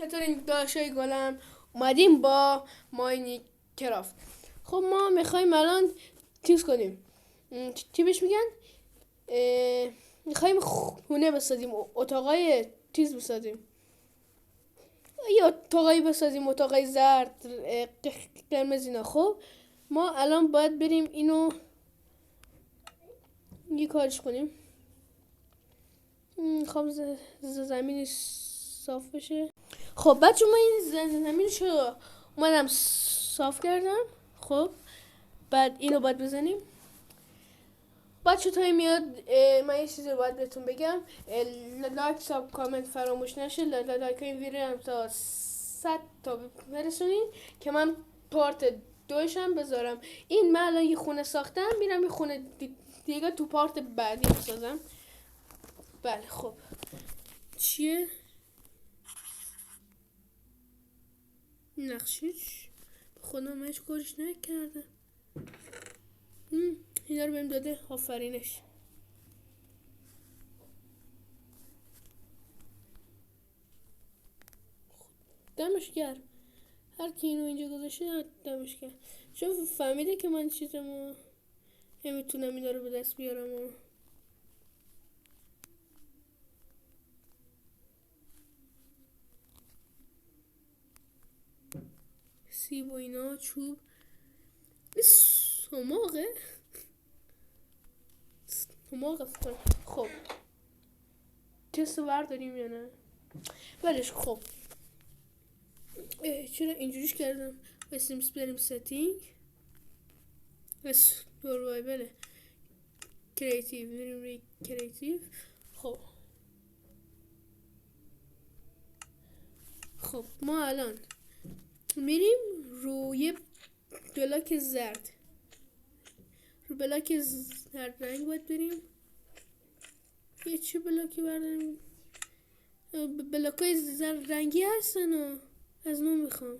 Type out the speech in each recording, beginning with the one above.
چطورین داشتای گلم؟ اومدیم با ماینکرافت. خب ما میخوایم الان چیز کنیم، چی بهش میگن؟ میخوایم خونه بسازیم، اتاقای چیز بسازیم، یه اتاقایی بسازیم، اتاقای زرد، قرمز اینا. خب ما الان باید بریم اینو یه کارش کنیم. خب زمین صاف بشه. خب بچه ما این زمینشو اومدم صاف کردم. خب بعد اینو باید بزنیم. بچه تایی میاد، من یه چیزی رو باید بهتون بگم. لایک ساب کامنت فراموش نشه. لایک این ویدیو هم تا 100 تا برسونین که من پارت دوشم بذارم. این من الان یه خونه ساختم، میرم یه خونه دیگه تو پارت بعدی بسازم. بله خب چیه نقشش؟ خودم هیچ کارش نکرده. اینا رو بهم داده، آفرینش. دمش گرم، هر کی اینو اینجا گذاشته دمش گرم، چون فهمیده که من چیزمو نمیتونم اینا رو به دست بیارم. و سیب و اینا، چوب، سماقه فکر. خب تست برداریم یا نه؟ ولش. خب چرا اینجوریش کردم؟ بسیم بریم ستینگ، بس سروایول کریتیو، بریم روی کریتیو. خب ما الان میریم روی بلاک زرد، رو بلاک زرد رنگ باید بریم. یه چه بلاکی برداریم؟ بلاک های زرد رنگی هستن و از نو میخوام.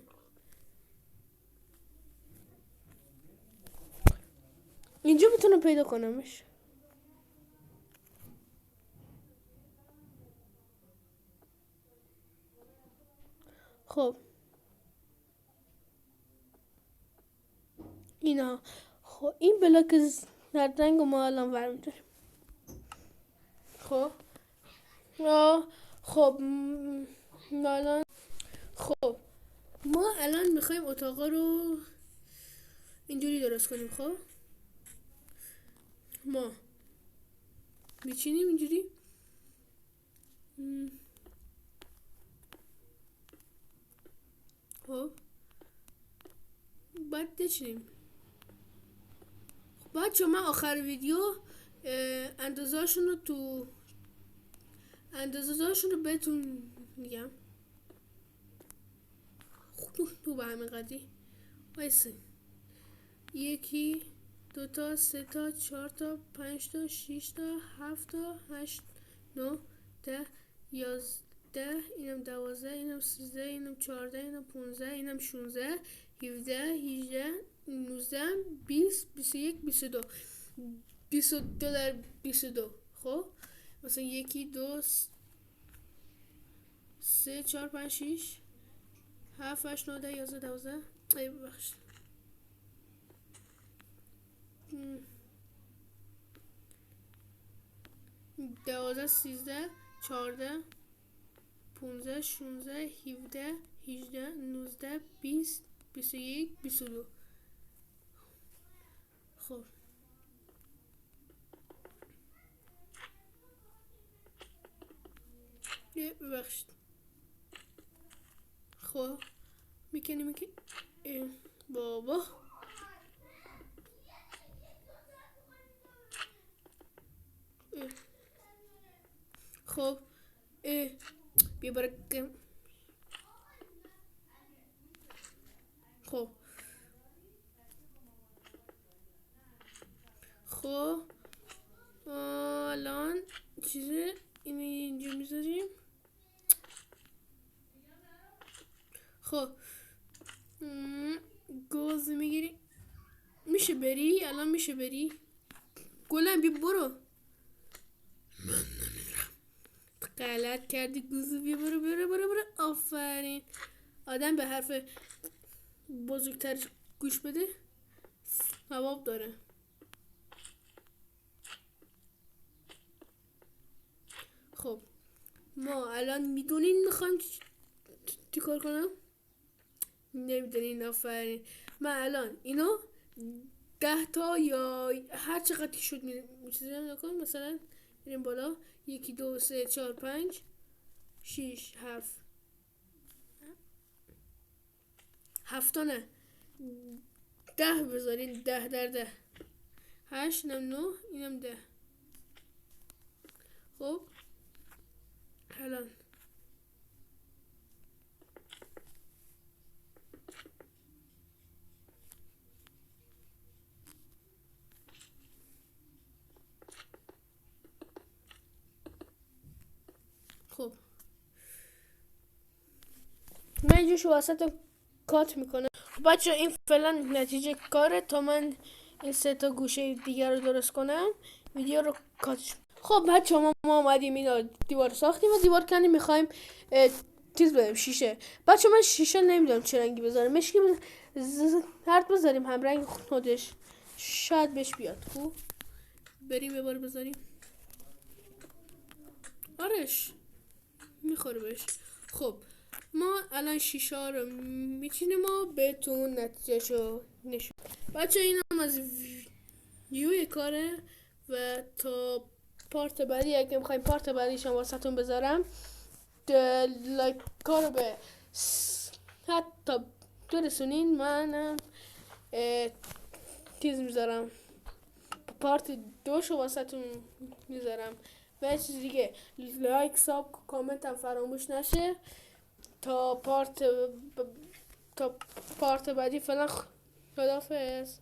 اینجا میتونم پیدا کنمش. خب اینا. خب این بلاک زرد رنگ ما الان برمیداریم. خب خب الان خب ما الان میخوایم اتاقا رو اینجوری درست کنیم. خب ما میچینیم اینجوری. خب بعد بچینیم. بچه من آخر ویدیو اندازه‌هاشون رو بهتون میگم. تو به همین قدی وایسه. 1 2 تا 3 تا 4 تا 5 تا 6 تا 7 تا 8 9 10 11 اینم 12 اینم 13 اینم 14 اینم 15 اینم 16 17 18 19 20 21 22 22 در 22. خب مثلا 1 2 3 4 5 6 7 8 9 10 11 12. ای ببخشید. 12 13 14 15 16 17 18 19 20 21 22. خب ببخشید. خب میکنیم که بابا خب بیا برکم. خب الان چیزه اینجا میذاریم. خب گاز میگیری. میشه بری الان؟ میشه بری گلم؟ بی برو. من نمیرم. غلط کردی گوزو، بیا برو آفرین. آدم به حرف بزرگترش گوش بده، ثواب داره. خب ما الان میدونین میخوایم چی کار کنم؟ نمیدونین، آفرین. من الان اینو 10 تا یا هر چقدر که شد میچیزم نکن. مثلا میریم بالا، 1 2 3 4 5 6 7 7 نه 10 بذارین. 10 در 10 8 اینم 9 اینم 10. خب الان خب من اینجا شو وسط کات میکنم. بچه این فعلا نتیجه کاره تا من این 3 تا گوشه دیگر رو درست کنم، ویدیو رو کاتش. خب بچه ما اومدیم اینا دیوار ساختیم و دیوار کردیم، میخوایم چیز بزنیم، شیشه. بچه من شیشه نمیدونم چه رنگی بذارم، مشکی زرد بذاریم، هم رنگ خودش شاید بهش بیاد. خوب بریم یه بار بذاریم. آرش میخوره بهش. خب ما الان شیشه رو میچینیم و بهتون نتیجهشو نشون. بچه این هم از ویوی کاره و تا پارت بعدی اگه میخوایم پارت بعدیش هم واسهتون بذارم، لایک کارو به حتی برسونین. منم تیز میذارم، پارت 2 شو واسهتون میذارم. و یه چیز دیگه، لایک ساب کامنت هم فراموش نشه. تا پارت بعدی فعلا خداحافظ.